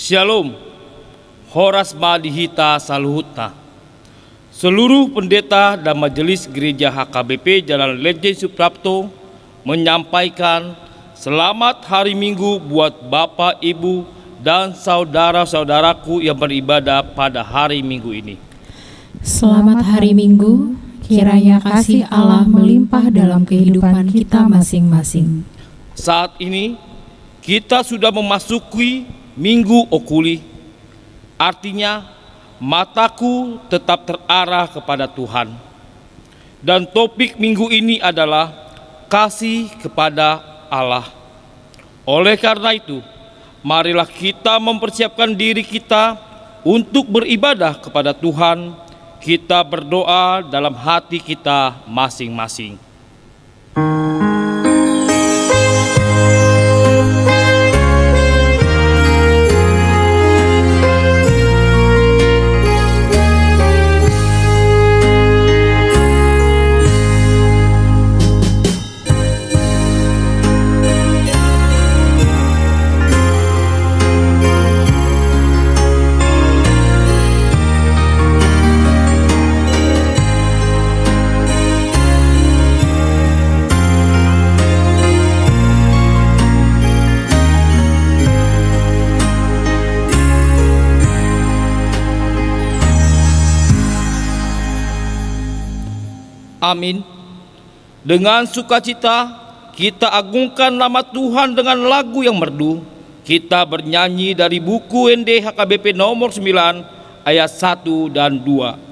Shalom, Horas Madihita Saluhuta. Seluruh pendeta dan majelis gereja HKBP Jalan Lejen Suprapto menyampaikan selamat hari Minggu buat Bapak, Ibu, dan saudara-saudaraku yang beribadah pada hari Minggu ini. Selamat hari Minggu, kiranya kasih Allah melimpah dalam kehidupan kita masing-masing. Saat ini kita sudah memasuki Minggu Okuli, artinya mataku tetap terarah kepada Tuhan. Dan topik minggu ini adalah kasih kepada Allah. Oleh karena itu, marilah kita mempersiapkan diri kita untuk beribadah kepada Tuhan. Kita berdoa dalam hati kita masing-masing. Amin. Dengan sukacita kita agungkan nama Tuhan dengan lagu yang merdu. Kita bernyanyi dari buku ND HKBP nomor 9 ayat 1 dan 2.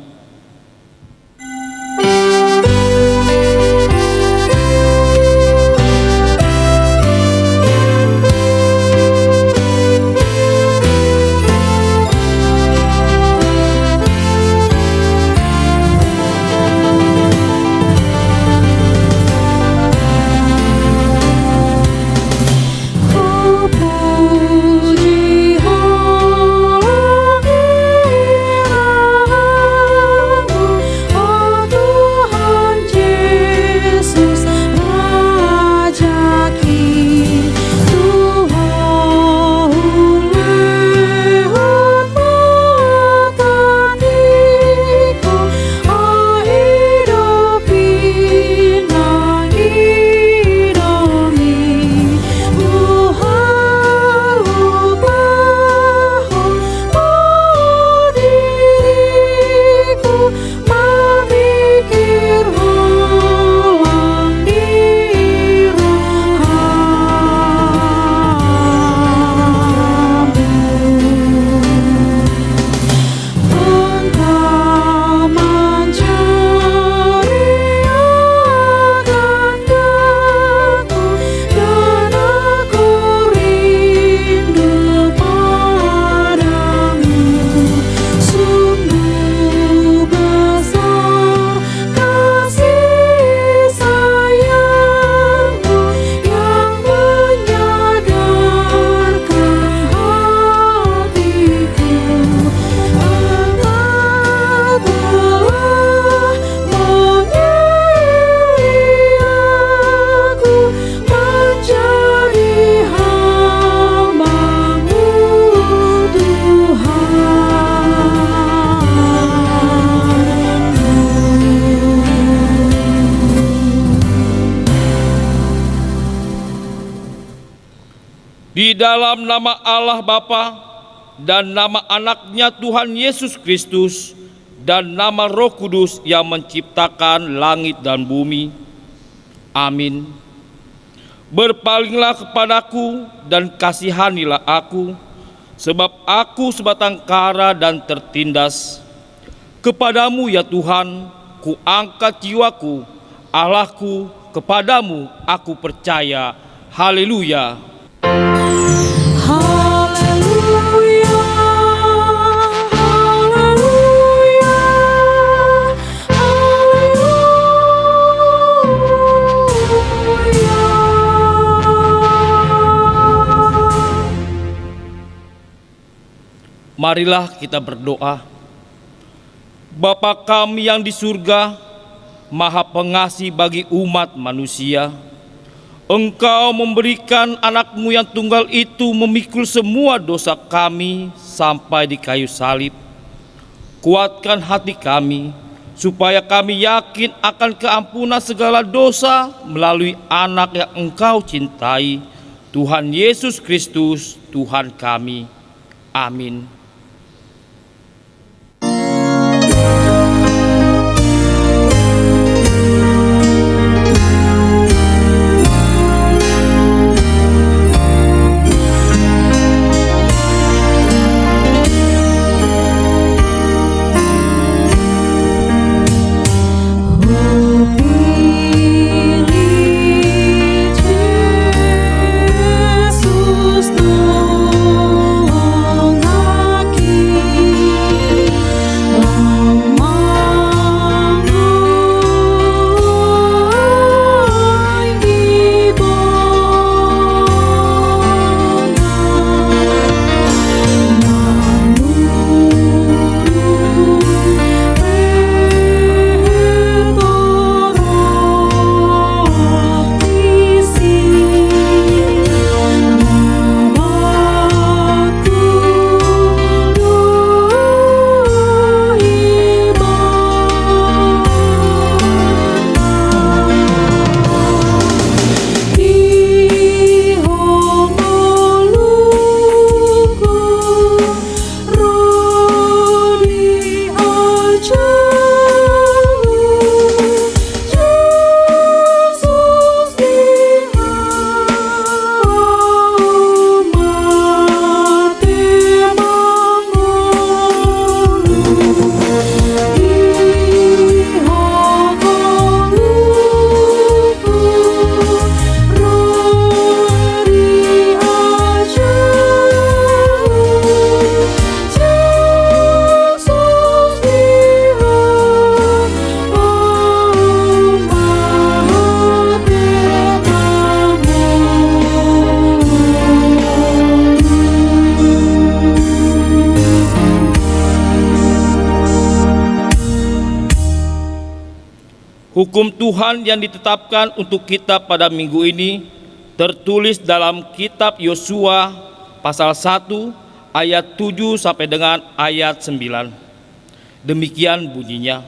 Di dalam nama Allah Bapa dan nama anaknya Tuhan Yesus Kristus, dan nama Roh Kudus yang menciptakan langit dan bumi. Amin. Berpalinglah kepadaku dan kasihanilah aku, sebab aku sebatang kara dan tertindas. Kepadamu ya Tuhan, ku angkat jiwaku, Allahku, kepadamu aku percaya. Haleluya. Haleluya, haleluya, haleluya. Marilah kita berdoa. Bapa kami yang di surga, Maha Pengasih bagi umat manusia, Engkau memberikan anak-Mu yang tunggal itu memikul semua dosa kami sampai di kayu salib. Kuatkan hati kami, supaya kami yakin akan keampunan segala dosa melalui anak yang Engkau cintai, Tuhan Yesus Kristus, Tuhan kami. Amin. Hukum Tuhan yang ditetapkan untuk kita pada minggu ini tertulis dalam kitab Yosua pasal 1 ayat 7 sampai dengan ayat 9. Demikian bunyinya.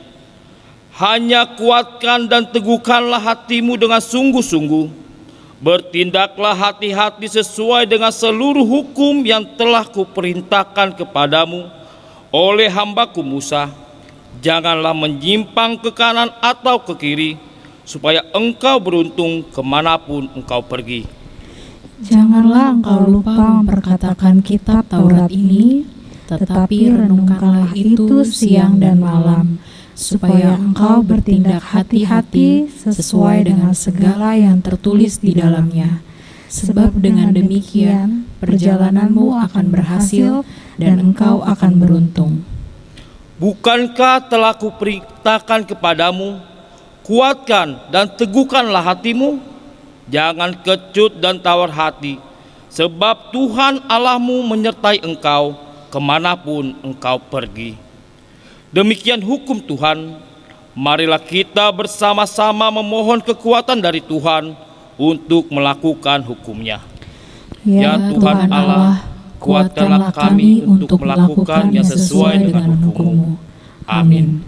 Hanya kuatkan dan teguhkanlah hatimu dengan sungguh-sungguh. Bertindaklah hati-hati sesuai dengan seluruh hukum yang telah kuperintahkan kepadamu oleh hambaku Musa. Janganlah menyimpang ke kanan atau ke kiri, supaya engkau beruntung kemanapun engkau pergi. Janganlah engkau lupa memperkatakan kitab Taurat ini, tetapi renungkanlah itu siang dan malam, supaya engkau bertindak hati-hati sesuai dengan segala yang tertulis di dalamnya. Sebab dengan demikian perjalananmu akan berhasil dan engkau akan beruntung. Bukankah telah kuperintahkan kepadamu, kuatkan dan teguhkanlah hatimu? Jangan kecut dan tawar hati, sebab Tuhan Allahmu menyertai engkau kemanapun engkau pergi. Demikian hukum Tuhan. Marilah kita bersama-sama memohon kekuatan dari Tuhan untuk melakukan hukumnya. Ya Tuhan Allah, kuatkanlah kami untuk melakukan yang sesuai dengan hukum-Mu. Amin.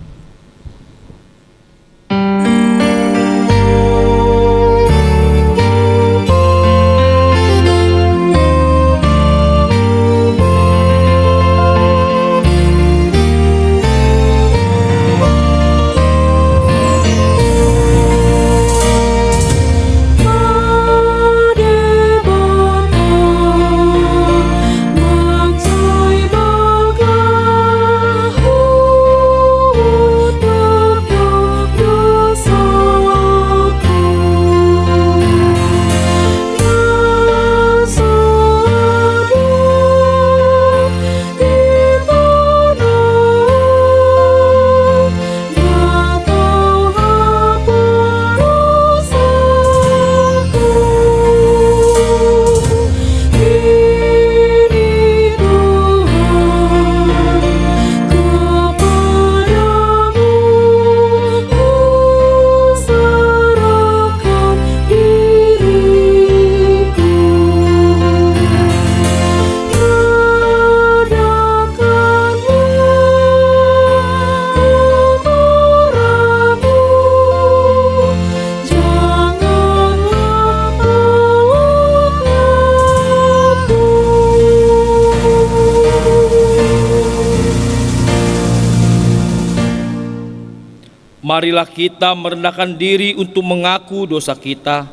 Marilah kita merendahkan diri untuk mengaku dosa kita.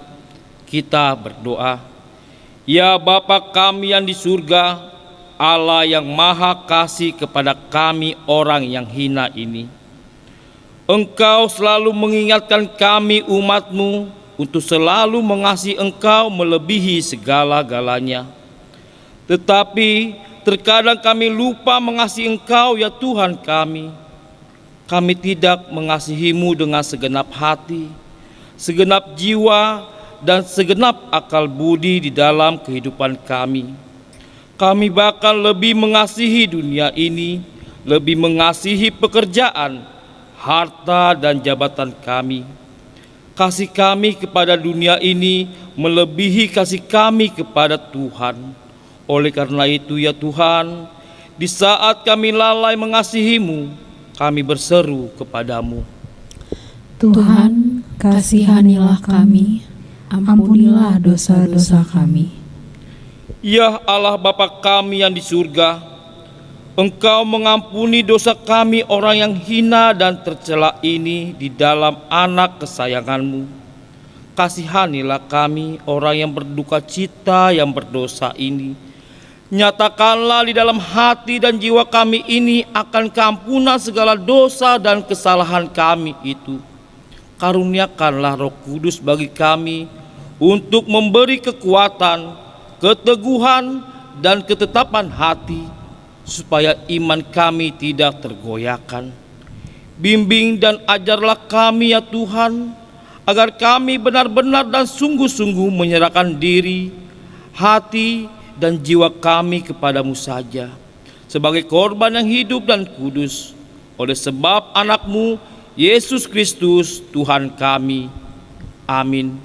Kita berdoa. Ya Bapa kami yang di surga, Allah yang maha kasih kepada kami orang yang hina ini. Engkau selalu mengingatkan kami umat-Mu untuk selalu mengasihi Engkau melebihi segala-galanya. Tetapi terkadang kami lupa mengasihi Engkau ya Tuhan kami. Kami tidak mengasihi-Mu dengan segenap hati, segenap jiwa, dan segenap akal budi di dalam kehidupan kami. Kami bahkan lebih mengasihi dunia ini, lebih mengasihi pekerjaan, harta, dan jabatan kami. Kasih kami kepada dunia ini melebihi kasih kami kepada Tuhan. Oleh karena itu ya Tuhan, di saat kami lalai mengasihi-Mu, kami berseru kepadamu. Tuhan, kasihanilah kami, ampunilah dosa-dosa kami. Ya Allah Bapa kami yang di surga, Engkau mengampuni dosa kami orang yang hina dan tercela ini di dalam anak kesayangan-Mu. Kasihanilah kami orang yang berduka cita yang berdosa ini. Nyatakanlah di dalam hati dan jiwa kami ini akan keampunan segala dosa dan kesalahan kami itu. Karuniakanlah Roh Kudus bagi kami untuk memberi kekuatan, keteguhan, dan ketetapan hati, supaya iman kami tidak tergoyahkan. Bimbing dan ajarlah kami ya Tuhan, agar kami benar-benar dan sungguh-sungguh menyerahkan diri, hati, dan jiwa kami kepadamu saja, sebagai korban yang hidup dan kudus, oleh sebab anak-Mu, Yesus Kristus, Tuhan kami. Amin.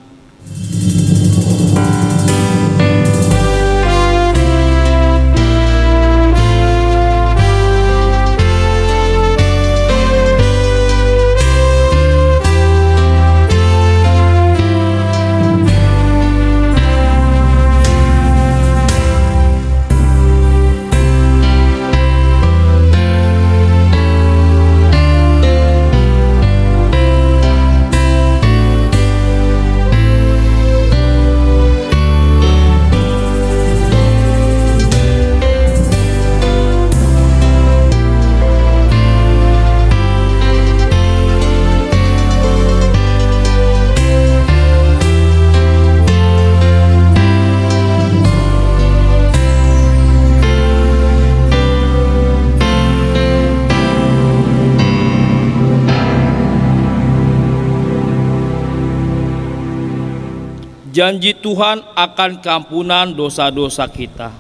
Janji Tuhan akan keampunan dosa-dosa kita.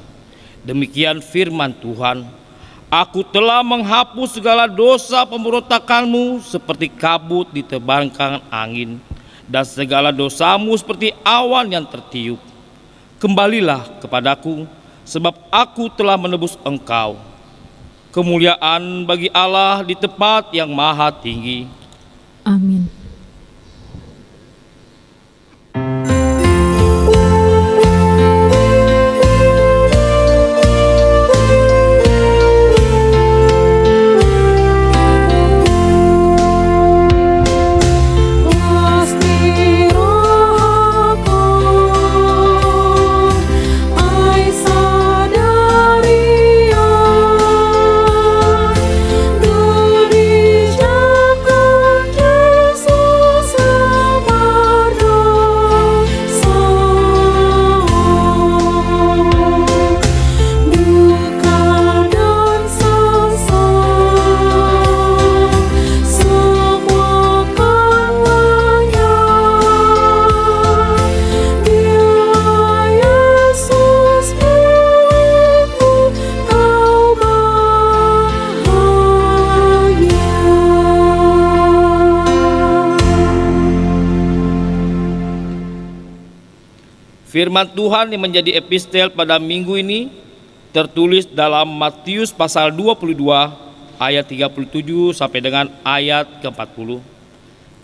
Demikian firman Tuhan. Aku telah menghapus segala dosa pemberontakanmu seperti kabut diterbangkan angin, dan segala dosamu seperti awan yang tertiup. Kembalilah kepadaku, sebab aku telah menebus engkau. Kemuliaan bagi Allah di tempat yang maha tinggi. Amin. Firman Tuhan yang menjadi epistel pada minggu ini tertulis dalam Matius pasal 22 ayat 37 sampai dengan ayat ke-40.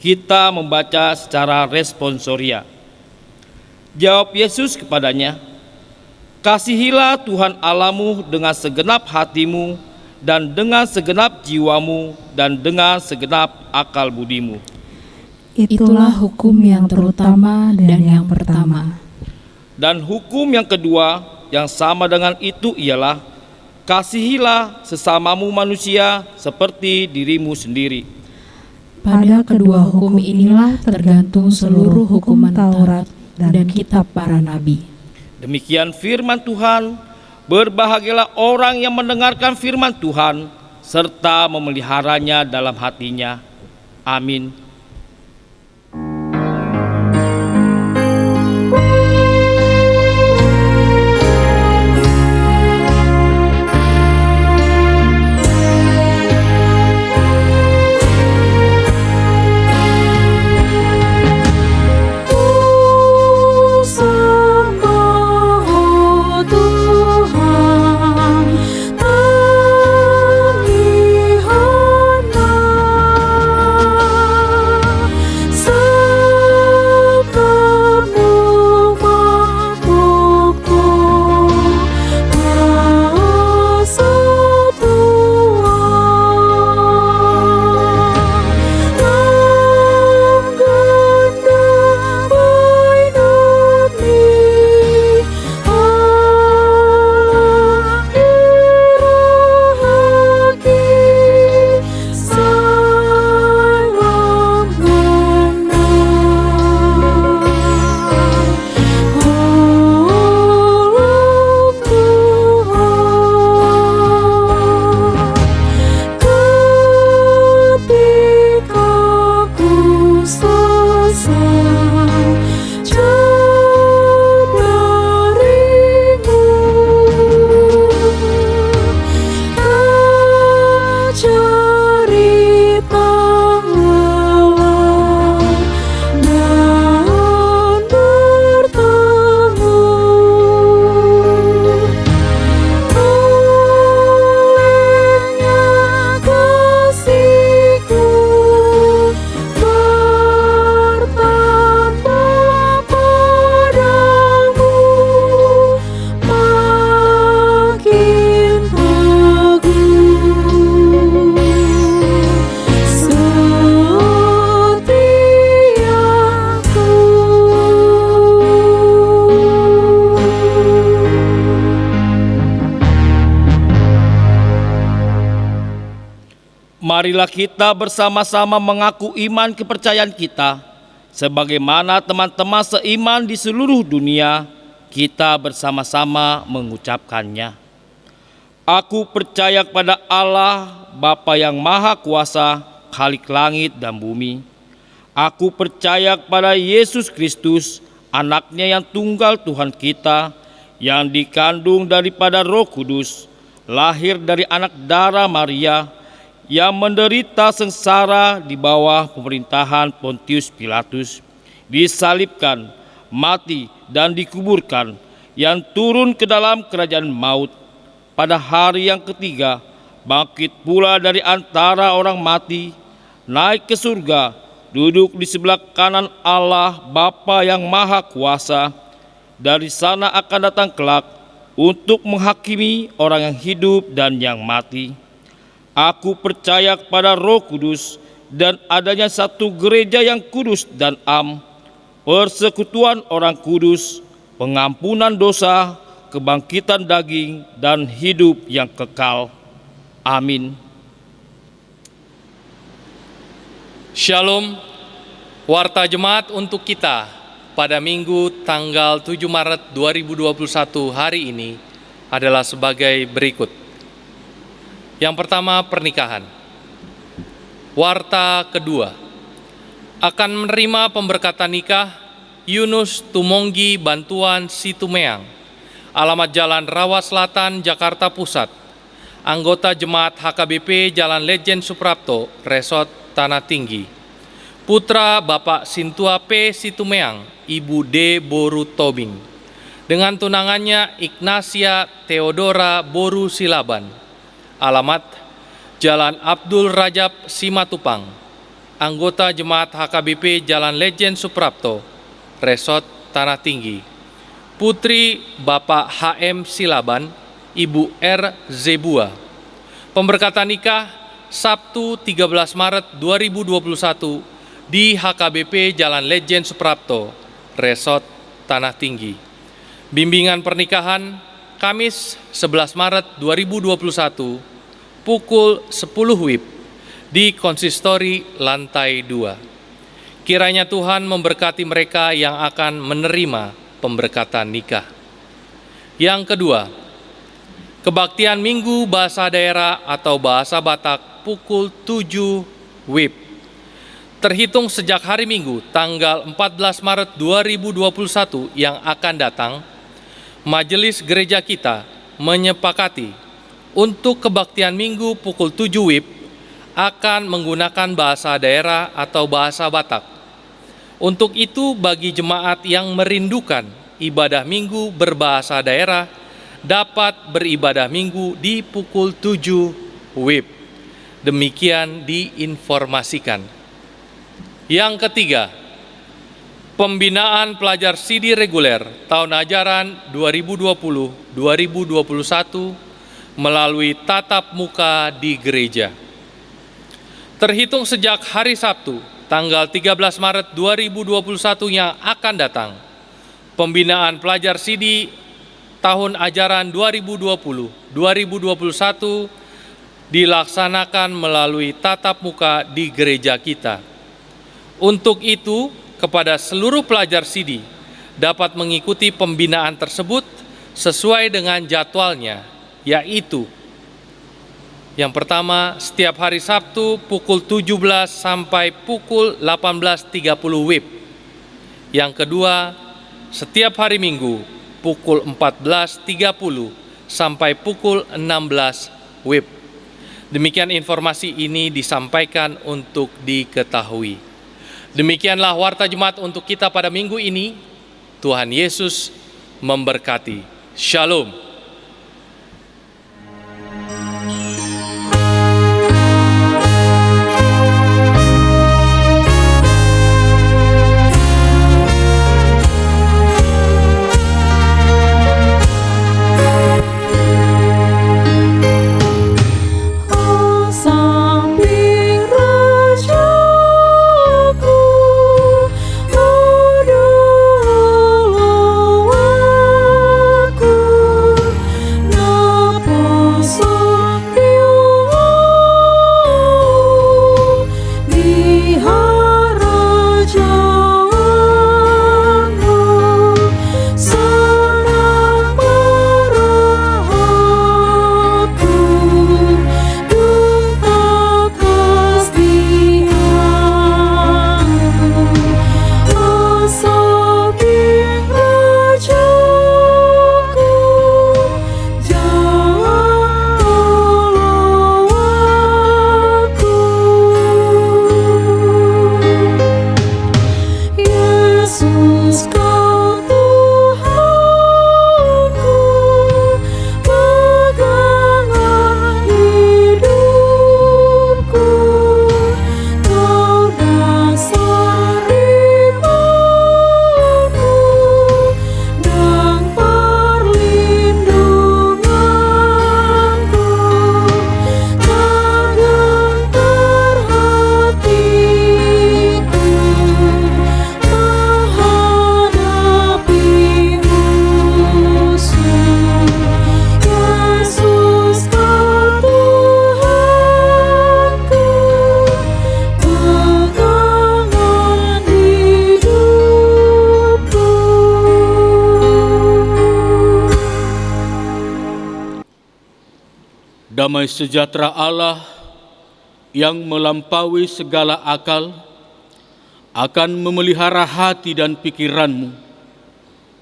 Kita membaca secara responsoria. Jawab Yesus kepadanya, "Kasihilah Tuhan Allahmu dengan segenap hatimu, dan dengan segenap jiwamu, dan dengan segenap akal budimu. Itulah hukum yang terutama dan yang pertama. Dan hukum yang kedua yang sama dengan itu ialah, kasihilah sesamamu manusia seperti dirimu sendiri. Pada kedua hukum inilah tergantung seluruh hukuman Taurat dan kitab para nabi. Demikian firman Tuhan. Berbahagialah orang yang mendengarkan firman Tuhan serta memeliharanya dalam hatinya. Amin. Marilah kita bersama-sama mengaku iman kepercayaan kita, sebagaimana teman-teman seiman di seluruh dunia, kita bersama-sama mengucapkannya. Aku percaya kepada Allah, Bapa yang Maha Kuasa, Khalik langit dan bumi. Aku percaya kepada Yesus Kristus, anaknya yang tunggal Tuhan kita, yang dikandung daripada Roh Kudus, lahir dari anak darah Maria, yang menderita sengsara di bawah pemerintahan Pontius Pilatus, disalibkan, mati dan dikuburkan, yang turun ke dalam kerajaan maut, pada hari yang ketiga bangkit pula dari antara orang mati, naik ke surga, duduk di sebelah kanan Allah Bapa yang Maha Kuasa. Dari sana akan datang kelak untuk menghakimi orang yang hidup dan yang mati. Aku percaya kepada Roh Kudus dan adanya satu gereja yang kudus dan am, persekutuan orang kudus, pengampunan dosa, kebangkitan daging, dan hidup yang kekal. Amin. Shalom, warta jemaat untuk kita pada Minggu tanggal 7 Maret 2021 hari ini adalah sebagai berikut. Yang pertama, pernikahan. Warta kedua, akan menerima pemberkatan nikah Yunus Tumonggi Bantuan Situmeang, alamat Jalan Rawa Selatan, Jakarta Pusat, anggota Jemaat HKBP Jalan Lejen Suprapto, Resort Tanah Tinggi. Putra Bapak Sintua P. Situmeang, Ibu D. Boru Tobing, dengan tunangannya Ignasia Theodora Boru Silaban, alamat Jalan Abdul Rajab Simatupang, anggota Jemaat HKBP Jalan Lejen Suprapto, Resort Tanah Tinggi. Putri Bapak HM Silaban, Ibu R. Zebua. Pemberkatan nikah Sabtu 13 Maret 2021 di HKBP Jalan Lejen Suprapto, Resort Tanah Tinggi. Bimbingan pernikahan Kamis 11 Maret 2021 pukul 10 WIB di konsistori lantai 2. Kiranya Tuhan memberkati mereka yang akan menerima pemberkatan nikah. Yang kedua, kebaktian Minggu Bahasa Daerah atau Bahasa Batak pukul 7 WIB. Terhitung sejak hari Minggu tanggal 14 Maret 2021 yang akan datang, Majelis Gereja kita menyepakati untuk kebaktian Minggu pukul 7 WIB akan menggunakan bahasa daerah atau bahasa Batak. Untuk itu, bagi jemaat yang merindukan ibadah Minggu berbahasa daerah dapat beribadah Minggu di pukul 7 WIB. Demikian diinformasikan. Yang ketiga, pembinaan pelajar CD reguler tahun ajaran 2020-2021 melalui tatap muka di gereja. Terhitung sejak hari Sabtu, tanggal 13 Maret 2021 yang akan datang, pembinaan pelajar CD tahun ajaran 2020-2021 dilaksanakan melalui tatap muka di gereja kita. Untuk itu, kepada seluruh pelajar CD dapat mengikuti pembinaan tersebut sesuai dengan jadwalnya, yaitu yang pertama, setiap hari Sabtu pukul 17 sampai pukul 18.30 WIB. Yang kedua, setiap hari Minggu pukul 14.30 sampai pukul 16 WIB. Demikian informasi ini disampaikan untuk diketahui. Demikianlah warta Jumat untuk kita pada minggu ini. Tuhan Yesus memberkati. Shalom. Damai sejahtera Allah yang melampaui segala akal akan memelihara hati dan pikiranmu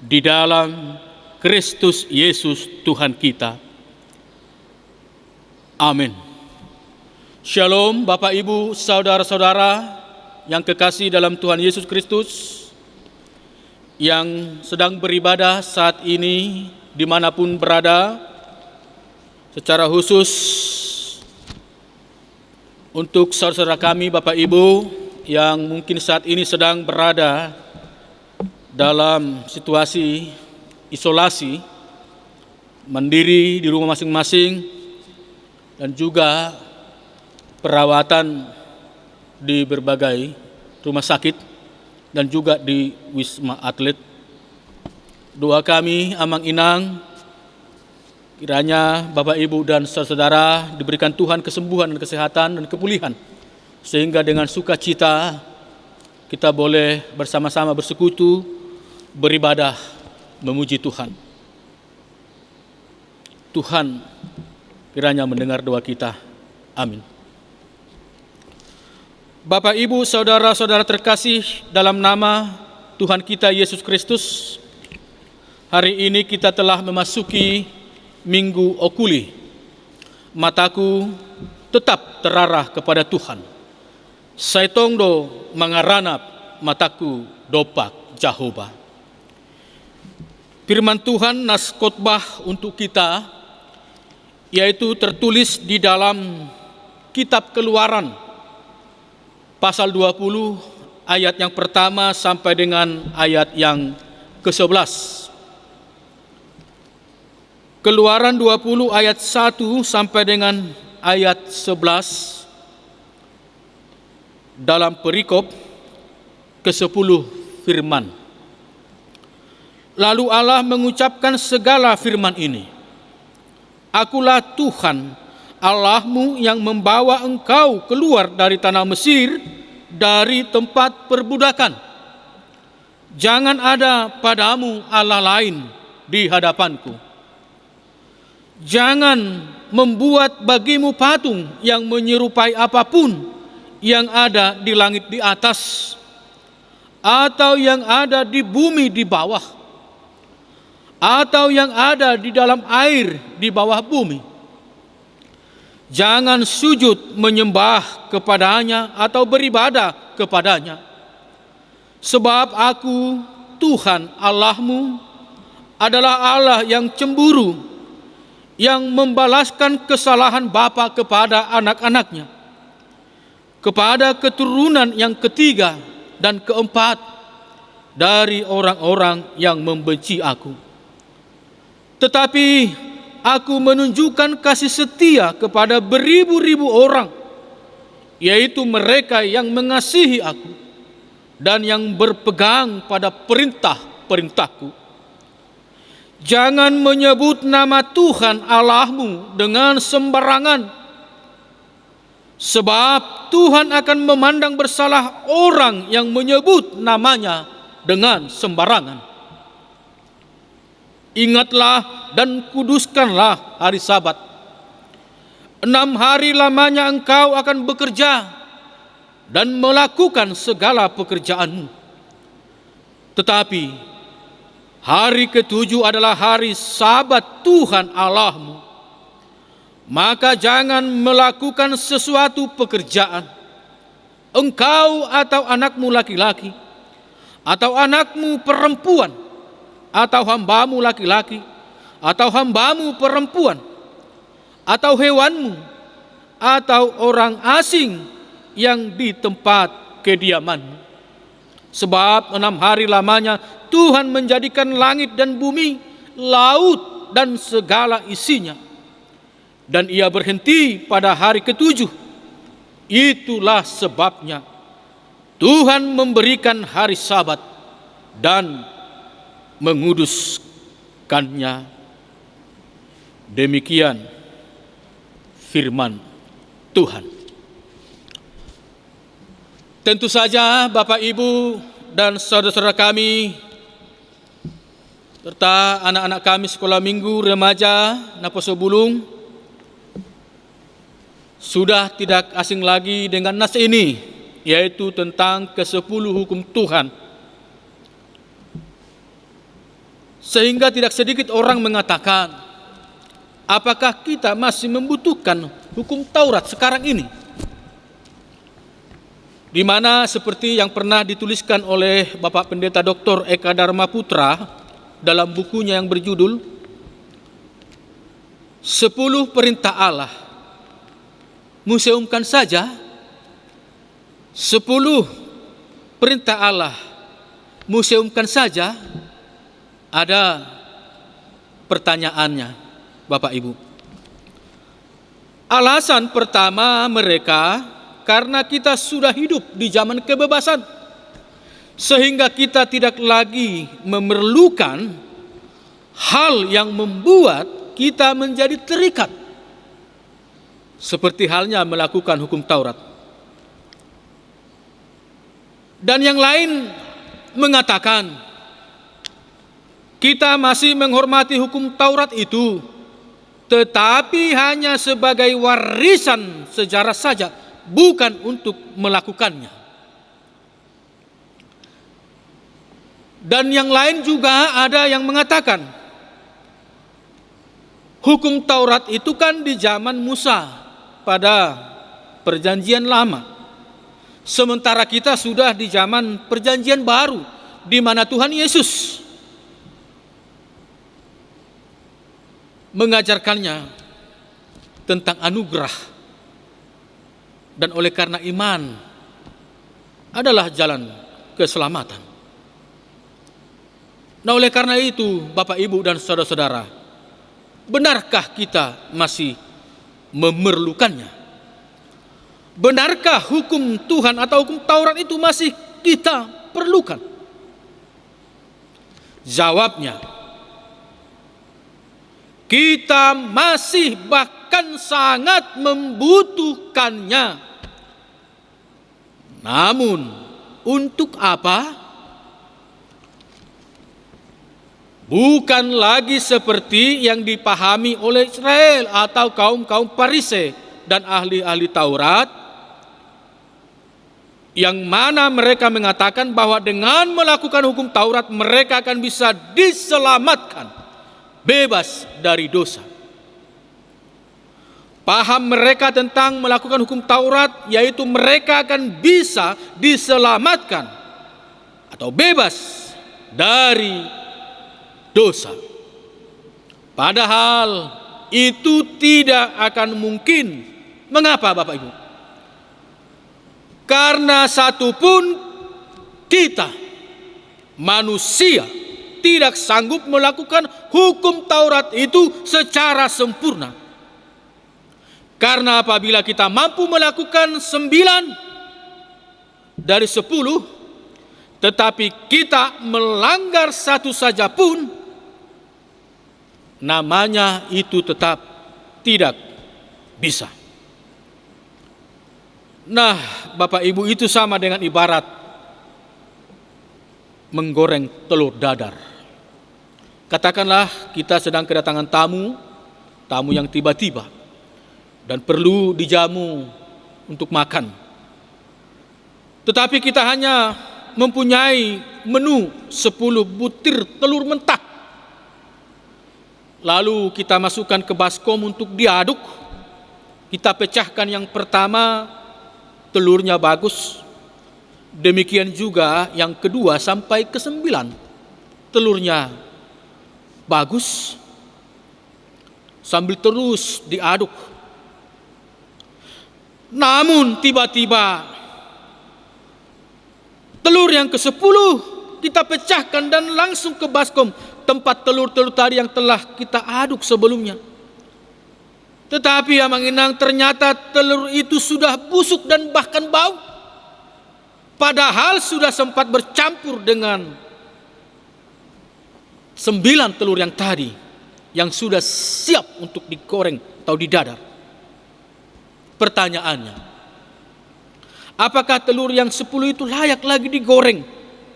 di dalam Kristus Yesus Tuhan kita. Amin. Shalom Bapak Ibu, saudara-saudara yang kekasih dalam Tuhan Yesus Kristus, yang sedang beribadah saat ini dimanapun berada. Secara khusus untuk saudara-saudara kami Bapak Ibu yang mungkin saat ini sedang berada dalam situasi isolasi, mandiri di rumah masing-masing, dan juga perawatan di berbagai rumah sakit dan juga di Wisma Atlet. Doa kami, Amang Inang, kiranya Bapak Ibu dan saudara diberikan Tuhan kesembuhan dan kesehatan dan kepulihan, sehingga dengan sukacita kita boleh bersama-sama bersekutu, beribadah, memuji Tuhan. Tuhan kiranya mendengar doa kita. Amin. Bapak, Ibu, saudara-saudara terkasih dalam nama Tuhan kita Yesus Kristus, hari ini kita telah memasuki Minggu Okuli. Mataku tetap terarah kepada Tuhan. Saitongdo mangaranap mataku dopak Jehovah. Firman Tuhan nas khotbah untuk kita, yaitu tertulis di dalam kitab Keluaran pasal 20 ayat yang pertama sampai dengan ayat yang ke-11. Keluaran 20 ayat 1 sampai dengan ayat 11 dalam perikop ke-10 firman. Lalu Allah mengucapkan segala firman ini. Akulah Tuhan Allahmu yang membawa engkau keluar dari tanah Mesir, dari tempat perbudakan. Jangan ada padamu Allah lain di hadapanku. Jangan membuat bagimu patung yang menyerupai apapun yang ada di langit di atas, atau yang ada di bumi di bawah, atau yang ada di dalam air di bawah bumi. Jangan sujud menyembah kepadanya atau beribadah kepadanya. Sebab aku, Tuhan Allahmu, adalah Allah yang cemburu, yang membalaskan kesalahan bapa kepada anak-anaknya, kepada keturunan yang ketiga dan keempat dari orang-orang yang membenci aku. Tetapi aku menunjukkan kasih setia kepada beribu-ribu orang, yaitu mereka yang mengasihi aku dan yang berpegang pada perintah-perintahku. Jangan menyebut nama Tuhan Allahmu dengan sembarangan, sebab Tuhan akan memandang bersalah orang yang menyebut namanya dengan sembarangan. Ingatlah dan kuduskanlah hari Sabat. 6 hari lamanya engkau akan bekerja dan melakukan segala pekerjaanmu. Tetapi hari ke-7 adalah hari Sabat Tuhan Allahmu. Maka jangan melakukan sesuatu pekerjaan, engkau atau anakmu laki-laki, atau anakmu perempuan, atau hambamu laki-laki, atau hambamu perempuan, atau hewanmu, atau orang asing yang di tempat kediamanmu. Sebab 6 hari lamanya Tuhan menjadikan langit dan bumi, laut dan segala isinya. Dan ia berhenti pada hari ke-7. Itulah sebabnya Tuhan memberikan hari Sabat dan menguduskannya. Demikian firman Tuhan. Tentu saja Bapak, Ibu, dan saudara-saudara kami, serta anak-anak kami sekolah minggu remaja Naposo Bulung, sudah tidak asing lagi dengan nas ini, yaitu tentang ke-10 hukum Tuhan. Sehingga tidak sedikit orang mengatakan, apakah kita masih membutuhkan hukum Taurat sekarang ini? Di mana seperti yang pernah dituliskan oleh Bapak Pendeta Dr. Eka Dharma Putra dalam bukunya yang berjudul 10 Perintah Allah. Museumkan saja 10 perintah Allah. Museumkan saja. Ada pertanyaannya, Bapak Ibu. Alasan pertama mereka karena kita sudah hidup di zaman kebebasan, sehingga kita tidak lagi memerlukan hal yang membuat kita menjadi terikat, seperti halnya melakukan hukum Taurat. Dan yang lain mengatakan kita masih menghormati hukum Taurat itu, tetapi hanya sebagai warisan sejarah saja, bukan untuk melakukannya. Dan yang lain juga ada yang mengatakan hukum Taurat itu kan di zaman Musa pada Perjanjian Lama, sementara kita sudah di zaman Perjanjian Baru, di mana Tuhan Yesus mengajarkannya tentang anugerah, dan oleh karena iman adalah jalan keselamatan. Nah, oleh karena itu, Bapak, Ibu, dan saudara-saudara, benarkah kita masih memerlukannya? Benarkah hukum Tuhan atau hukum Taurat itu masih kita perlukan? Jawabnya, kita masih bahkan sangat membutuhkannya. Namun, untuk apa? Bukan lagi seperti yang dipahami oleh Israel atau kaum-kaum Farisi dan ahli-ahli Taurat, yang mana mereka mengatakan bahwa dengan melakukan hukum Taurat mereka akan bisa diselamatkan, bebas dari dosa. Paham mereka tentang melakukan hukum Taurat yaitu mereka akan bisa diselamatkan atau bebas dari dosa. Padahal itu tidak akan mungkin. Mengapa, Bapak Ibu? Karena satupun kita manusia tidak sanggup melakukan hukum Taurat itu secara sempurna. Karena apabila kita mampu melakukan 9 dari 10, tetapi kita melanggar satu saja pun, namanya itu tetap tidak bisa. Nah, Bapak Ibu, itu sama dengan ibarat menggoreng telur dadar. Katakanlah kita sedang kedatangan tamu yang tiba-tiba dan perlu dijamu untuk makan. Tetapi kita hanya mempunyai menu 10 butir telur mentah. Lalu kita masukkan ke baskom untuk diaduk. Kita pecahkan yang pertama, telurnya bagus. Demikian juga yang kedua sampai ke 9, telurnya bagus. Sambil terus diaduk. Namun tiba-tiba telur yang ke-10 kita pecahkan dan langsung ke baskom, tempat telur-telur tadi yang telah kita aduk sebelumnya. Tetapi yang menginang ternyata telur itu sudah busuk dan bahkan bau. Padahal sudah sempat bercampur dengan 9 telur yang tadi, yang sudah siap untuk digoreng atau didadar. Pertanyaannya, apakah telur yang 10 itu layak lagi digoreng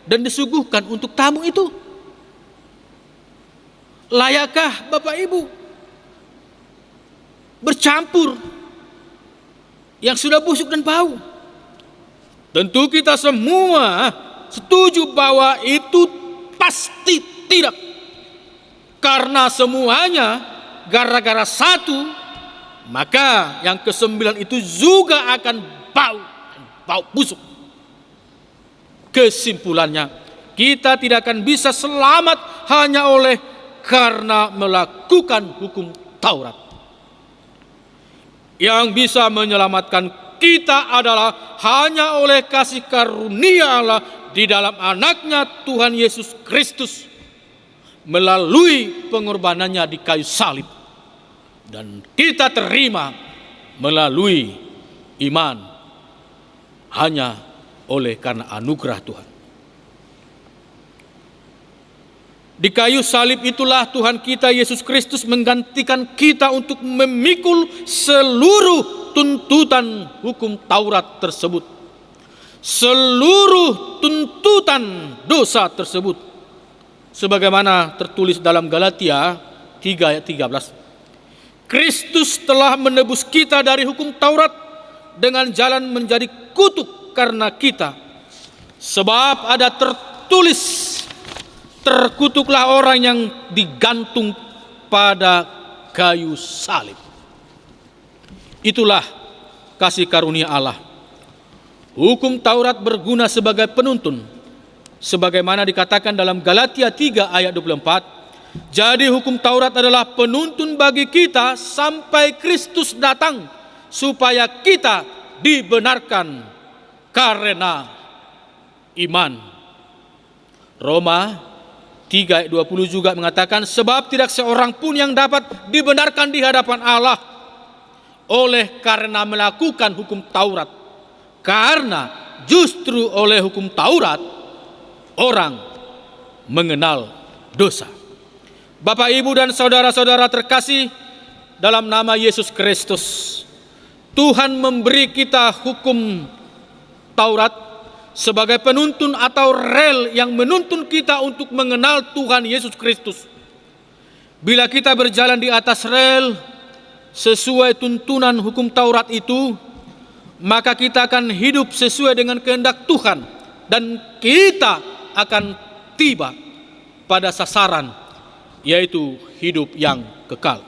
dan disuguhkan untuk tamu itu? Layakkah, Bapak Ibu, bercampur yang sudah busuk dan bau? Tentu kita semua setuju bahwa itu pasti tidak. Karena semuanya gara-gara satu, maka yang ke-9 itu juga akan bau busuk. Kesimpulannya, kita tidak akan bisa selamat hanya oleh karena melakukan hukum Taurat. Yang bisa menyelamatkan kita adalah hanya oleh kasih karunia Allah di dalam anaknya Tuhan Yesus Kristus melalui pengorbanannya di kayu salib. Dan kita terima melalui iman hanya oleh karena anugerah Tuhan. Di kayu salib itulah Tuhan kita Yesus Kristus menggantikan kita untuk memikul seluruh tuntutan hukum Taurat tersebut. Seluruh tuntutan dosa tersebut. Sebagaimana tertulis dalam Galatia 3 ayat 13. Kristus telah menebus kita dari hukum Taurat dengan jalan menjadi kutuk karena kita. Sebab ada tertulis, terkutuklah orang yang digantung pada kayu salib. Itulah kasih karunia Allah. Hukum Taurat berguna sebagai penuntun, sebagaimana dikatakan dalam Galatia 3 ayat 24. Jadi hukum Taurat adalah penuntun bagi kita sampai Kristus datang, supaya kita dibenarkan karena iman. Roma 3 ayat 20 juga mengatakan, sebab tidak seorang pun yang dapat dibenarkan di hadapan Allah oleh karena melakukan hukum Taurat. Karena justru oleh hukum Taurat orang mengenal dosa. Bapak, Ibu, dan saudara-saudara terkasih dalam nama Yesus Kristus, Tuhan memberi kita hukum Taurat sebagai penuntun atau rel yang menuntun kita untuk mengenal Tuhan Yesus Kristus. Bila kita berjalan di atas rel sesuai tuntunan hukum Taurat itu, maka kita akan hidup sesuai dengan kehendak Tuhan dan kita akan tiba pada sasaran, yaitu hidup yang kekal.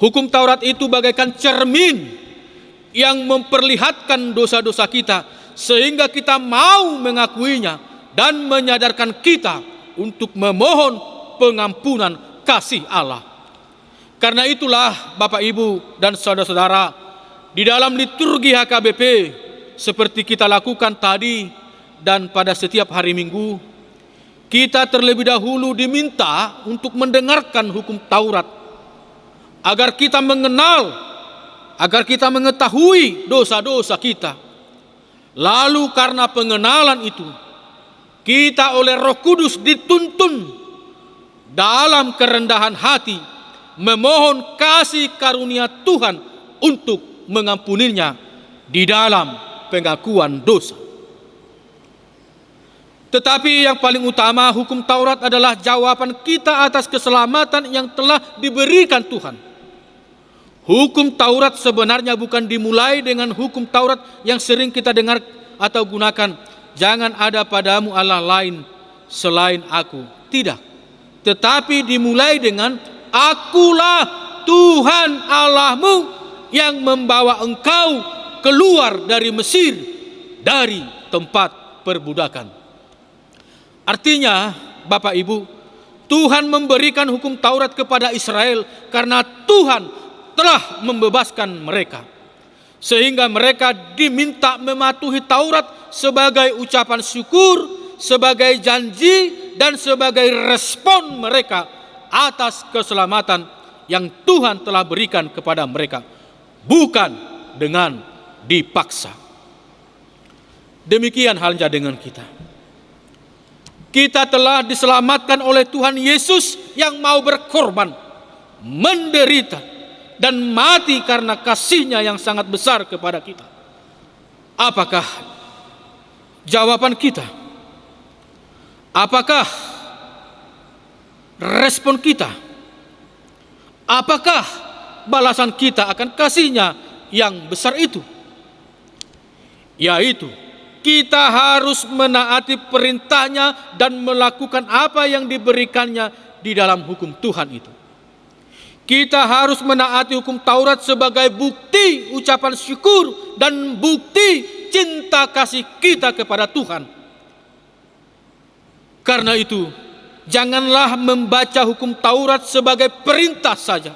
Hukum Taurat itu bagaikan cermin yang memperlihatkan dosa-dosa kita, sehingga kita mau mengakuinya dan menyadarkan kita untuk memohon pengampunan kasih Allah. Karena itulah Bapak, Ibu, dan saudara-saudara, di dalam liturgi HKBP seperti kita lakukan tadi dan pada setiap hari Minggu, kita terlebih dahulu diminta untuk mendengarkan hukum Taurat agar kita mengenal, agar kita mengetahui dosa-dosa kita. Lalu karena pengenalan itu, kita oleh Roh Kudus dituntun dalam kerendahan hati memohon kasih karunia Tuhan untuk mengampuninya di dalam pengakuan dosa. Tetapi yang paling utama, hukum Taurat adalah jawaban kita atas keselamatan yang telah diberikan Tuhan. Hukum Taurat sebenarnya bukan dimulai dengan hukum Taurat yang sering kita dengar atau gunakan. Jangan ada padamu Allah lain selain aku. Tidak. Tetapi dimulai dengan, akulah Tuhan Allahmu yang membawa engkau keluar dari Mesir, dari tempat perbudakan. Artinya, Bapak Ibu, Tuhan memberikan hukum Taurat kepada Israel karena Tuhan telah membebaskan mereka. Sehingga mereka diminta mematuhi Taurat sebagai ucapan syukur, sebagai janji, dan sebagai respon mereka atas keselamatan yang Tuhan telah berikan kepada mereka. Bukan dengan dipaksa. Demikian halnya dengan kita. Kita telah diselamatkan oleh Tuhan Yesus yang mau berkorban, menderita, dan mati karena kasih-Nya yang sangat besar kepada kita. Apakah jawaban kita? Apakah respon kita? Apakah balasan kita akan kasih-Nya yang besar itu? Yaitu, kita harus menaati perintah-Nya dan melakukan apa yang diberikannya di dalam hukum Tuhan itu. Kita harus menaati hukum Taurat sebagai bukti ucapan syukur dan bukti cinta kasih kita kepada Tuhan. Karena itu, janganlah membaca hukum Taurat sebagai perintah saja,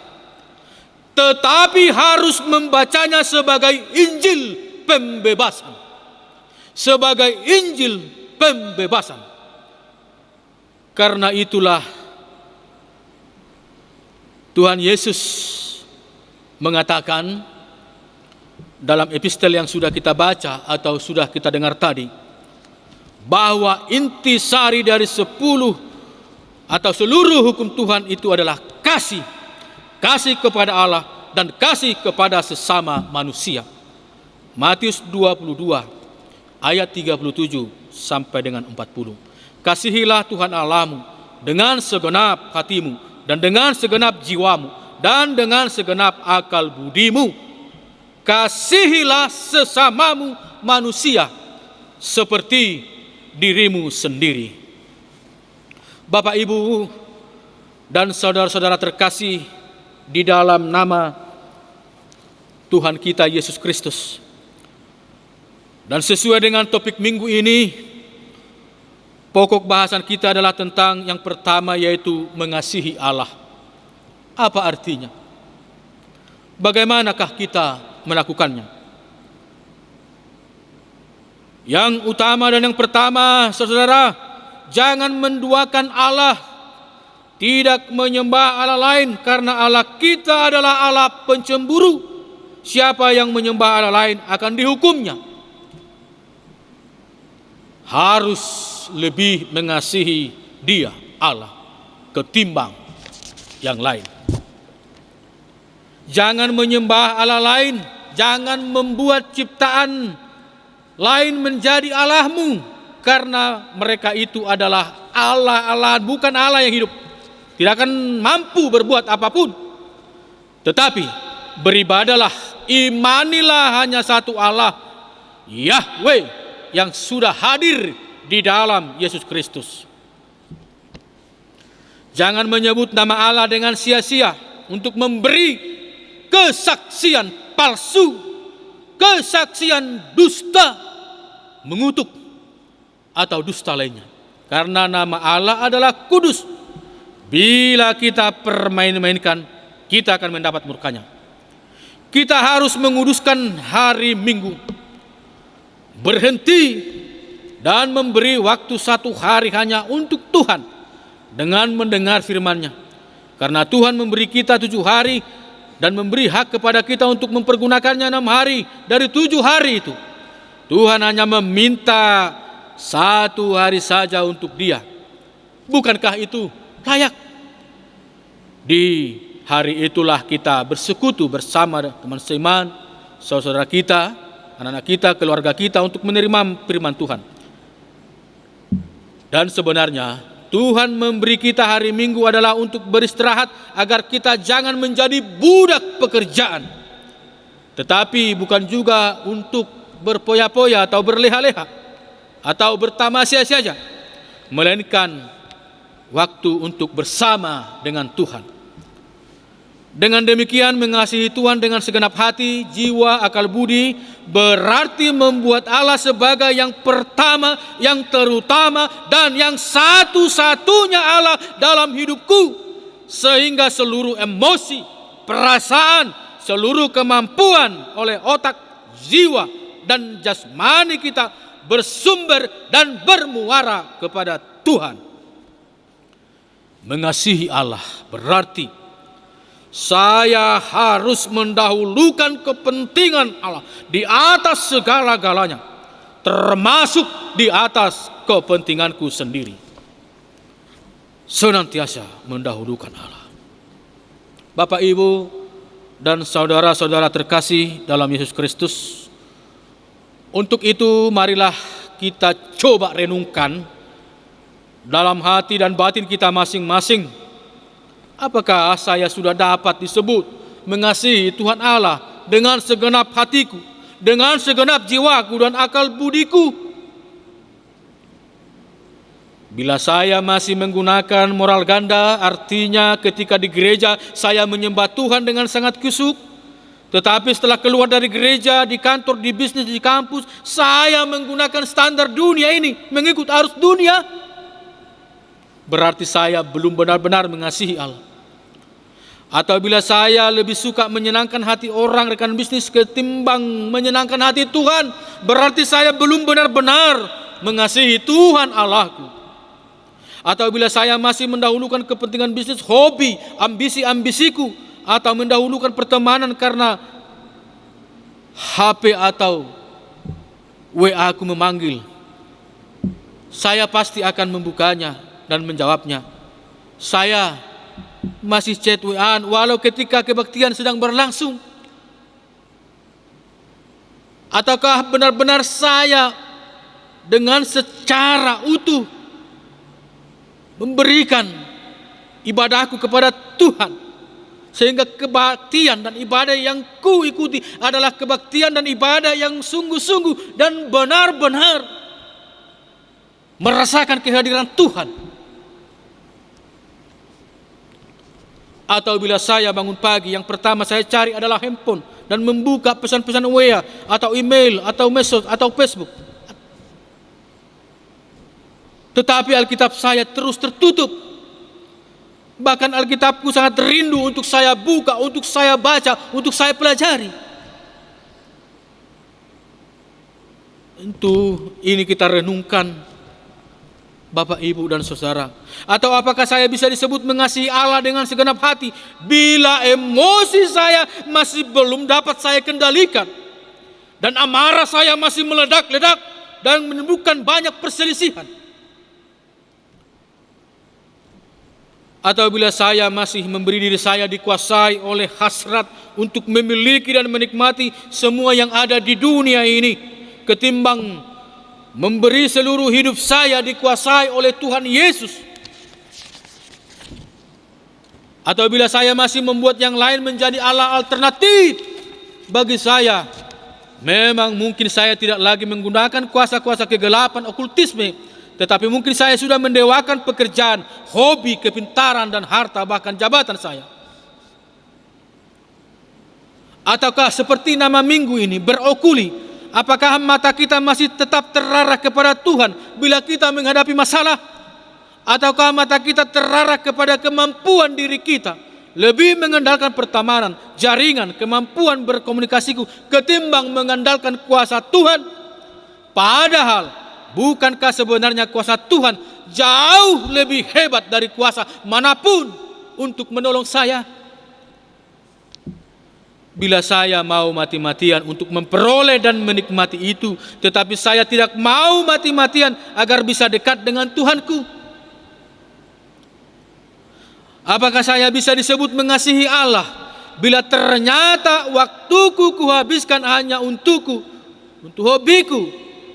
tetapi harus membacanya sebagai Injil pembebasan. Sebagai Injil pembebasan. Karena itulah Tuhan Yesus mengatakan dalam epistel yang sudah kita baca atau sudah kita dengar tadi, bahwa intisari dari 10 atau seluruh hukum Tuhan itu adalah kasih. Kasih kepada Allah dan kasih kepada sesama manusia. Matius 22 ayat 37 sampai dengan 40. Kasihilah Tuhan Allahmu dengan segenap hatimu dan dengan segenap jiwamu dan dengan segenap akal budimu. Kasihilah sesamamu manusia seperti dirimu sendiri. Bapak, Ibu, dan saudara-saudara terkasih di dalam nama Tuhan kita Yesus Kristus. Dan sesuai dengan topik minggu ini, pokok bahasan kita adalah tentang yang pertama, yaitu mengasihi Allah. Apa artinya? Bagaimanakah kita melakukannya? Yang utama dan yang pertama, saudara, jangan menduakan Allah, tidak menyembah Allah lain, karena Allah kita adalah Allah pencemburu. Siapa yang menyembah Allah lain akan dihukumnya. Harus lebih mengasihi Dia, Allah, ketimbang yang lain. Jangan menyembah Allah lain, jangan membuat ciptaan lain menjadi Allahmu, karena mereka itu adalah Allah-Allah, bukan Allah yang hidup. Tidak akan mampu berbuat apapun. Tetapi beribadalah, imanilah hanya satu Allah, Yahweh, yang sudah hadir di dalam Yesus Kristus. Jangan menyebut nama Allah dengan sia-sia untuk memberi kesaksian palsu, kesaksian dusta, mengutuk atau dusta lainnya. Karena nama Allah adalah kudus. Bila kita permain-mainkan, kita akan mendapat murkanya. Kita harus menguduskan hari Minggu, berhenti dan memberi waktu 1 hari hanya untuk Tuhan dengan mendengar firman-Nya. Karena Tuhan memberi kita 7 hari dan memberi hak kepada kita untuk mempergunakannya 6 hari dari 7 hari itu. Tuhan hanya meminta 1 hari saja untuk Dia. Bukankah itu layak? Di hari itulah kita bersekutu bersama teman seiman, saudara kita, anak-anak kita, keluarga kita untuk menerima firman Tuhan. Dan sebenarnya Tuhan memberi kita hari Minggu adalah untuk beristirahat agar kita jangan menjadi budak pekerjaan. Tetapi bukan juga untuk berpoya-poya atau berleha-leha atau bertamasya saja, melainkan waktu untuk bersama dengan Tuhan. Dengan demikian mengasihi Tuhan dengan segenap hati, jiwa, akal budi berarti membuat Allah sebagai yang pertama, yang terutama, dan yang satu-satunya Allah dalam hidupku. Sehingga seluruh emosi, perasaan, seluruh kemampuan oleh otak, jiwa, dan jasmani kita bersumber dan bermuara kepada Tuhan. Mengasihi Allah berarti saya harus mendahulukan kepentingan Allah di atas segala-galanya, termasuk di atas kepentinganku sendiri. Senantiasa mendahulukan Allah. Bapak, Ibu, dan saudara-saudara terkasih dalam Yesus Kristus, untuk itu marilah kita coba renungkan dalam hati dan batin kita masing-masing. Apakah saya sudah dapat disebut mengasihi Tuhan Allah dengan segenap hatiku, dengan segenap jiwaku dan akal budiku? Bila saya masih menggunakan moral ganda, artinya ketika di gereja saya menyembah Tuhan dengan sangat kusuk, tetapi setelah keluar dari gereja, di kantor, di bisnis, di kampus, saya menggunakan standar dunia ini, mengikut arus dunia, berarti saya belum benar-benar mengasihi Allah. Atau bila saya lebih suka menyenangkan hati orang, rekan bisnis, ketimbang menyenangkan hati Tuhan, berarti saya belum benar-benar mengasihi Tuhan Allahku. Atau bila saya masih mendahulukan kepentingan bisnis, hobi, ambisi-ambisiku, atau mendahulukan pertemanan karena HP atau WA aku memanggil, saya pasti akan membukanya dan menjawabnya. Saya masih chat WA walau ketika kebaktian sedang berlangsung. Ataukah benar-benar saya dengan secara utuh memberikan ibadahku kepada Tuhan, sehingga kebaktian dan ibadah yang ku ikuti adalah kebaktian dan ibadah yang sungguh-sungguh dan benar-benar merasakan kehadiran Tuhan? Atau bila saya bangun pagi, yang pertama saya cari adalah handphone dan membuka pesan-pesan WA atau email atau message atau Facebook, tetapi Alkitab saya terus tertutup. Bahkan Alkitabku sangat rindu untuk saya buka, untuk saya baca, untuk saya pelajari. Tentu ini kita renungkan, Bapak, Ibu, dan Saudara. Atau apakah saya bisa disebut mengasihi Allah dengan segenap hati bila emosi saya masih belum dapat saya kendalikan, dan amarah saya masih meledak-ledak dan menimbulkan banyak perselisihan? Atau bila saya masih memberi diri saya dikuasai oleh hasrat untuk memiliki dan menikmati semua yang ada di dunia ini, ketimbang memberi seluruh hidup saya dikuasai oleh Tuhan Yesus? Atau bila saya masih membuat yang lain menjadi Allah alternatif bagi saya, memang mungkin saya tidak lagi menggunakan kuasa-kuasa kegelapan okultisme, tetapi mungkin saya sudah mendewakan pekerjaan, hobi, kepintaran, dan harta, bahkan jabatan saya. Ataukah seperti nama minggu ini berokuli, apakah mata kita masih tetap terarah kepada Tuhan bila kita menghadapi masalah? Ataukah mata kita terarah kepada kemampuan diri kita, lebih mengandalkan pertemanan, jaringan, kemampuan berkomunikasiku ketimbang mengandalkan kuasa Tuhan? Padahal bukankah sebenarnya kuasa Tuhan jauh lebih hebat dari kuasa manapun untuk menolong saya? Bila saya mau mati-matian untuk memperoleh dan menikmati itu, tetapi saya tidak mau mati-matian agar bisa dekat dengan Tuhanku, apakah saya bisa disebut mengasihi Allah bila ternyata waktuku kuhabiskan hanya untukku, untuk hobiku,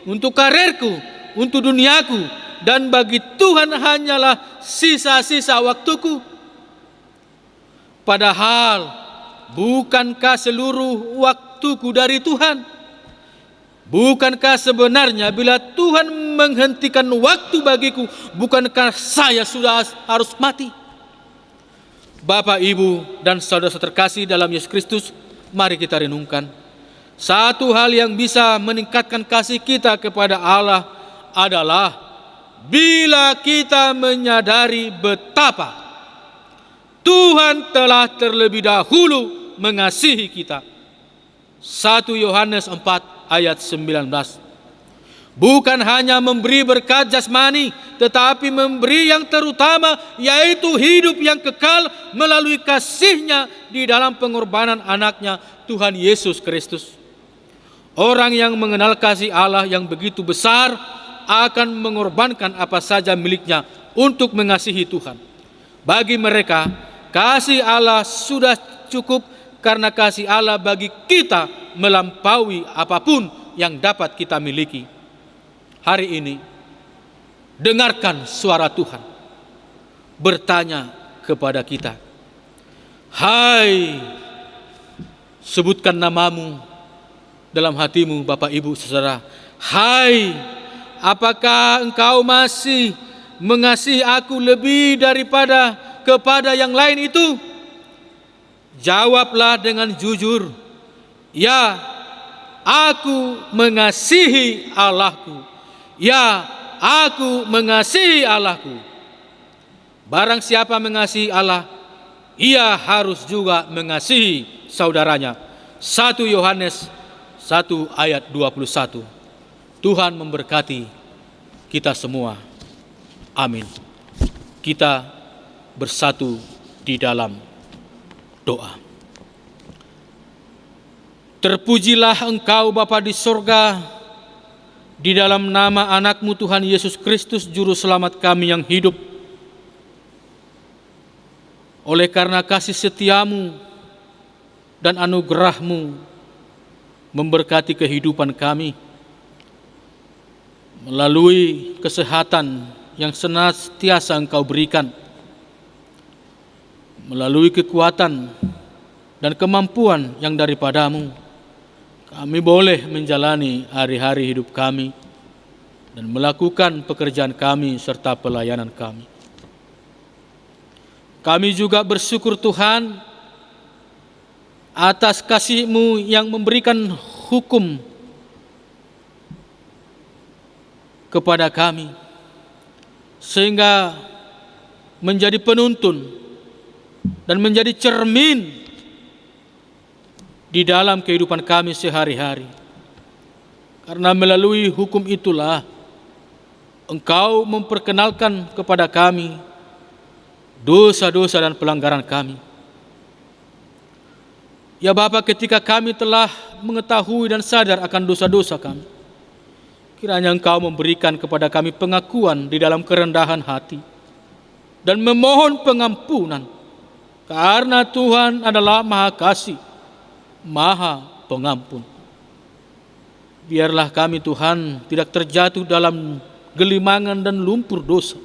untuk karirku, untuk duniaku, dan bagi Tuhan hanyalah sisa-sisa waktuku? Padahal bukankah seluruh waktuku dari Tuhan? Bukankah sebenarnya bila Tuhan menghentikan waktu bagiku, bukankah saya sudah harus mati? Bapak, Ibu, dan saudara-saudara terkasih dalam Yesus Kristus, mari kita renungkan. Satu hal yang bisa meningkatkan kasih kita kepada Allah adalah bila kita menyadari betapa Tuhan telah terlebih dahulu mengasihi kita. 1 Yohanes 4 ayat 19. Bukan hanya memberi berkat jasmani, tetapi memberi yang terutama, yaitu hidup yang kekal melalui kasih-Nya di dalam pengorbanan anak-Nya Tuhan Yesus Kristus. Orang yang mengenal kasih Allah yang begitu besar akan mengorbankan apa saja miliknya untuk mengasihi Tuhan. Bagi mereka, kasih Allah sudah cukup karena kasih Allah bagi kita melampaui apapun yang dapat kita miliki. Hari ini, dengarkan suara Tuhan bertanya kepada kita. Hai, sebutkan namamu dalam hatimu, Bapak, Ibu, Saudara. Hai, apakah engkau masih mengasihi aku lebih daripada kepada yang lain itu? Jawablah dengan jujur, ya, aku mengasihi Allahku. Ya, aku mengasihi Allahku. Barang siapa mengasihi Allah, ia harus juga mengasihi saudaranya. 1 Yohanes 1 ayat 21. Tuhan memberkati kita semua. Amin. Kita bersatu di dalam doa. Terpujilah Engkau Bapa di sorga, di dalam nama anak-Mu Tuhan Yesus Kristus, Juru Selamat kami yang hidup. Oleh karena kasih setia-Mu dan anugerah-Mu memberkati kehidupan kami, melalui kesehatan yang senantiasa Engkau berikan, melalui kekuatan dan kemampuan yang daripada-Mu, kami boleh menjalani hari-hari hidup kami dan melakukan pekerjaan kami serta pelayanan kami. Kami juga bersyukur Tuhan atas kasih-Mu yang memberikan hukum kepada kami, sehingga menjadi penuntun dan menjadi cermin di dalam kehidupan kami sehari-hari. Karena melalui hukum itulah Engkau memperkenalkan kepada kami dosa-dosa dan pelanggaran kami. Ya Bapa, ketika kami telah mengetahui dan sadar akan dosa-dosa kami, kiranya Engkau memberikan kepada kami pengakuan di dalam kerendahan hati dan memohon pengampunan, karena Tuhan adalah Maha Kasih, Maha Pengampun. Biarlah kami Tuhan tidak terjatuh dalam gelimangan dan lumpur dosa,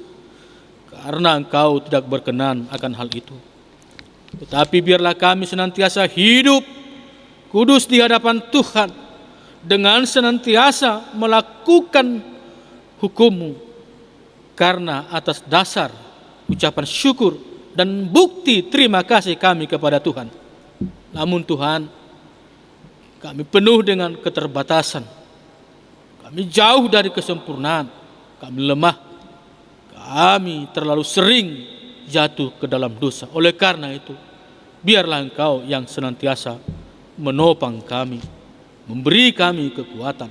karena Engkau tidak berkenan akan hal itu. Tetapi biarlah kami senantiasa hidup kudus di hadapan Tuhan, dengan senantiasa melakukan hukum-Mu, karena atas dasar ucapan syukur dan bukti terima kasih kami kepada Tuhan. Namun Tuhan, kami penuh dengan keterbatasan, kami jauh dari kesempurnaan, kami lemah, kami terlalu sering jatuh ke dalam dosa. Oleh karena itu, biarlah Engkau yang senantiasa menopang kami, memberi kami kekuatan,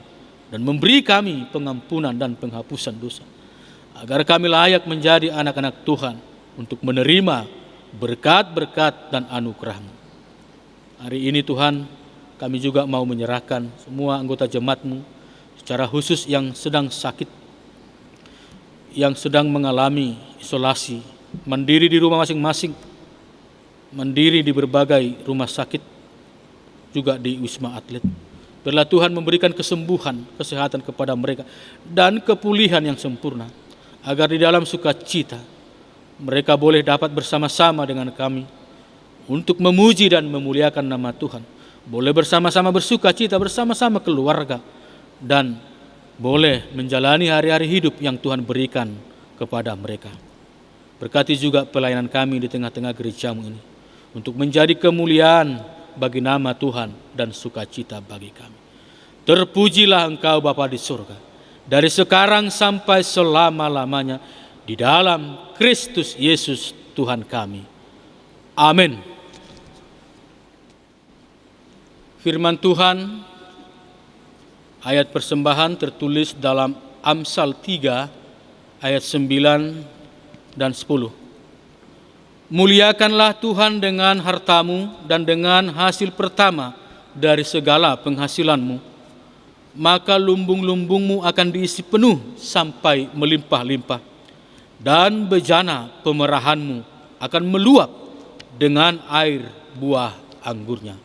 dan memberi kami pengampunan dan penghapusan dosa, agar kami layak menjadi anak-anak Tuhan untuk menerima berkat-berkat dan anugerah-Mu. Hari ini Tuhan, kami juga mau menyerahkan semua anggota jemaat-Mu, secara khusus yang sedang sakit, yang sedang mengalami isolasi, mandiri di rumah masing-masing, mandiri di berbagai rumah sakit, juga di Wisma Atlet. Biarlah Tuhan memberikan kesembuhan, kesehatan kepada mereka, dan kepulihan yang sempurna, agar di dalam sukacita mereka boleh dapat bersama-sama dengan kami untuk memuji dan memuliakan nama Tuhan, boleh bersama-sama bersukacita, bersama-sama keluarga, dan boleh menjalani hari-hari hidup yang Tuhan berikan kepada mereka. Berkati juga pelayanan kami di tengah-tengah gereja-Mu ini, untuk menjadi kemuliaan bagi nama Tuhan dan sukacita bagi kami. Terpujilah Engkau Bapa di surga, dari sekarang sampai selama-lamanya, di dalam Kristus Yesus Tuhan kami. Amin. Firman Tuhan, ayat persembahan tertulis dalam Amsal 3 ayat 9 dan 10. Muliakanlah Tuhan dengan hartamu dan dengan hasil pertama dari segala penghasilanmu, maka lumbung-lumbungmu akan diisi penuh sampai melimpah-limpah, dan bejana pemerahanmu akan meluap dengan air buah anggurnya.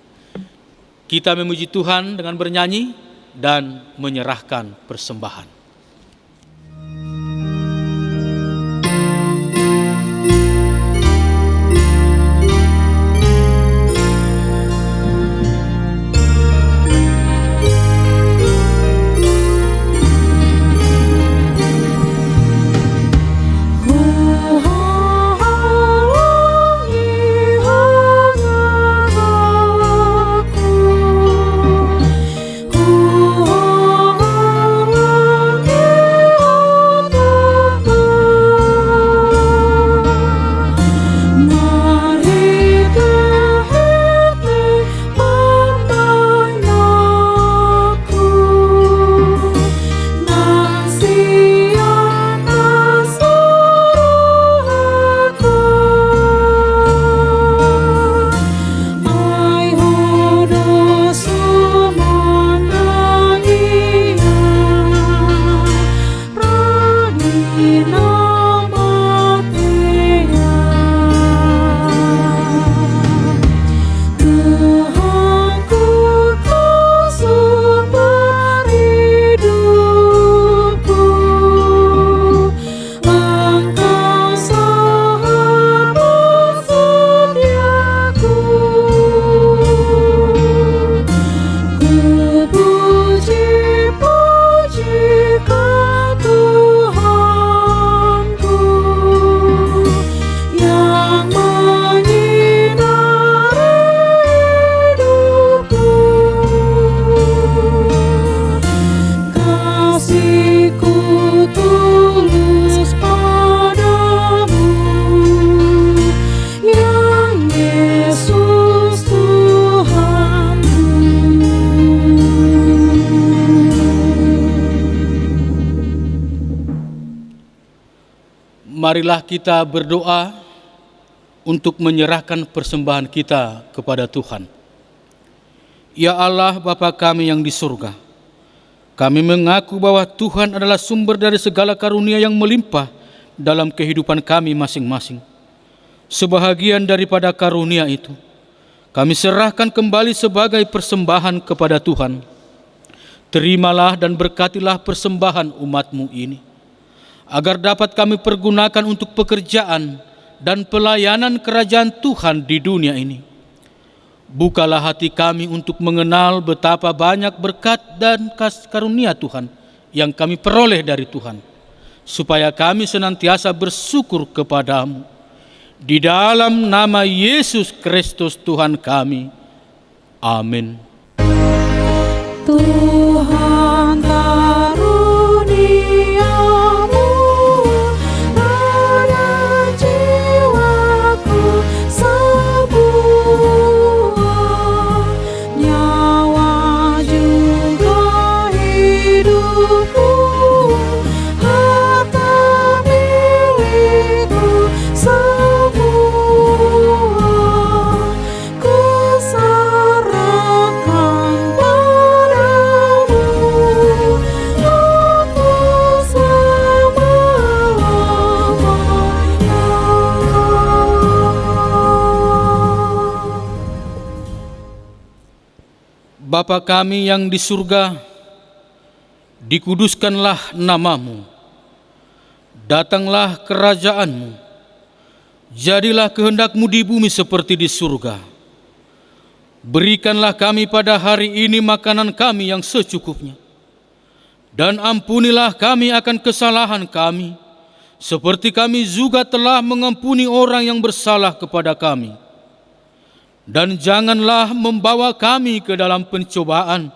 Kita memuji Tuhan dengan bernyanyi dan menyerahkan persembahan. Oh marilah kita berdoa untuk menyerahkan persembahan kita kepada Tuhan. Ya Allah, Bapa kami yang di surga, kami mengaku bahwa Tuhan adalah sumber dari segala karunia yang melimpah dalam kehidupan kami masing-masing. Sebahagian daripada karunia itu kami serahkan kembali sebagai persembahan kepada Tuhan. Terimalah dan berkatilah persembahan umat-Mu ini, agar dapat kami pergunakan untuk pekerjaan dan pelayanan kerajaan Tuhan di dunia ini. Bukalah hati kami untuk mengenal betapa banyak berkat dan karunia Tuhan yang kami peroleh dari Tuhan, supaya kami senantiasa bersyukur kepadamu. Di dalam nama Yesus Kristus Tuhan kami. Amin. Tuhan karuniamu pada jiwaku semua, nyawa juga hidupku, harta milikku semua, kuserahkan padamu, aku selama-lamanya. Bapa kami yang di surga, dikuduskanlah namamu, datanglah kerajaanmu, jadilah kehendakmu di bumi seperti di surga. Berikanlah kami pada hari ini makanan kami yang secukupnya, dan ampunilah kami akan kesalahan kami, seperti kami juga telah mengampuni orang yang bersalah kepada kami. Dan janganlah membawa kami ke dalam pencobaan,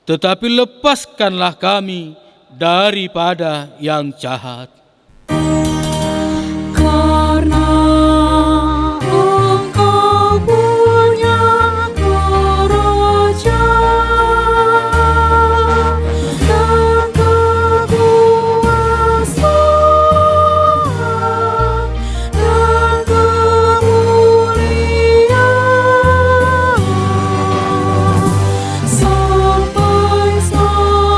tetapi lepaskanlah kami daripada yang jahat. Karena Engkau punya kerajaan dan kekuasaan dan kemuliaan sampai selama-lamanya.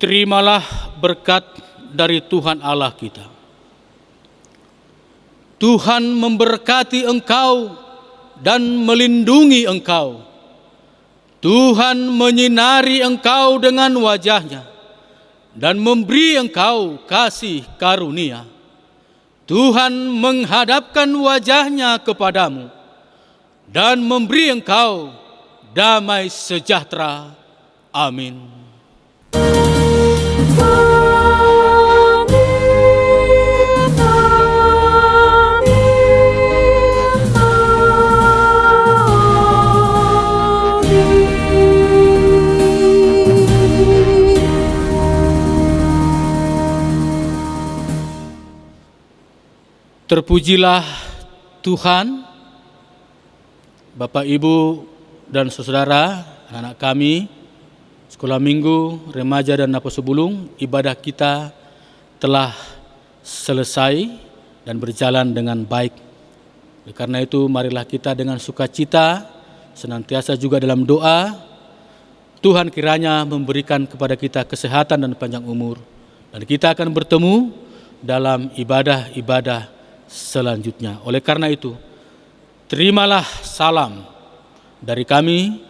Terimalah berkat dari Tuhan Allah kita. Tuhan memberkati engkau dan melindungi engkau. Tuhan menyinari engkau dengan wajah-Nya dan memberi engkau kasih karunia. Tuhan menghadapkan wajah-Nya kepadamu dan memberi engkau damai sejahtera. Amin. Terpujilah Tuhan, Bapak, Ibu, dan saudara, anak-anak kami, sekolah minggu, remaja, dan napas sebulung. Ibadah kita telah selesai dan berjalan dengan baik. Oleh karena itu, marilah kita dengan sukacita, senantiasa juga dalam doa, Tuhan kiranya memberikan kepada kita kesehatan dan panjang umur. Dan kita akan bertemu dalam ibadah-ibadah selanjutnya. Oleh karena itu, terimalah salam dari kami,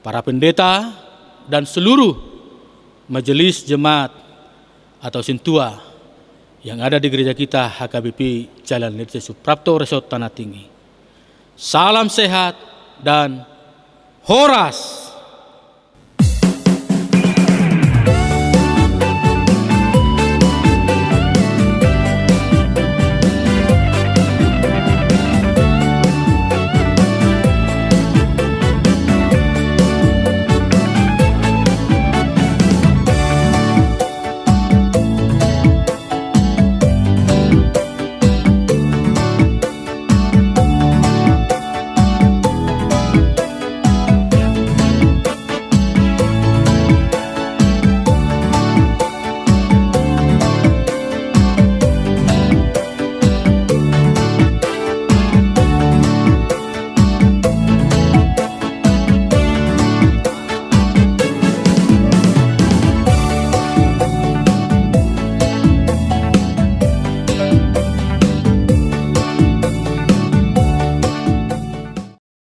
para pendeta, dan seluruh majelis jemaat atau sintua yang ada di gereja kita HKBP Jalan Ledje Suprapto Resort Tanah Tinggi. Salam sehat dan horas.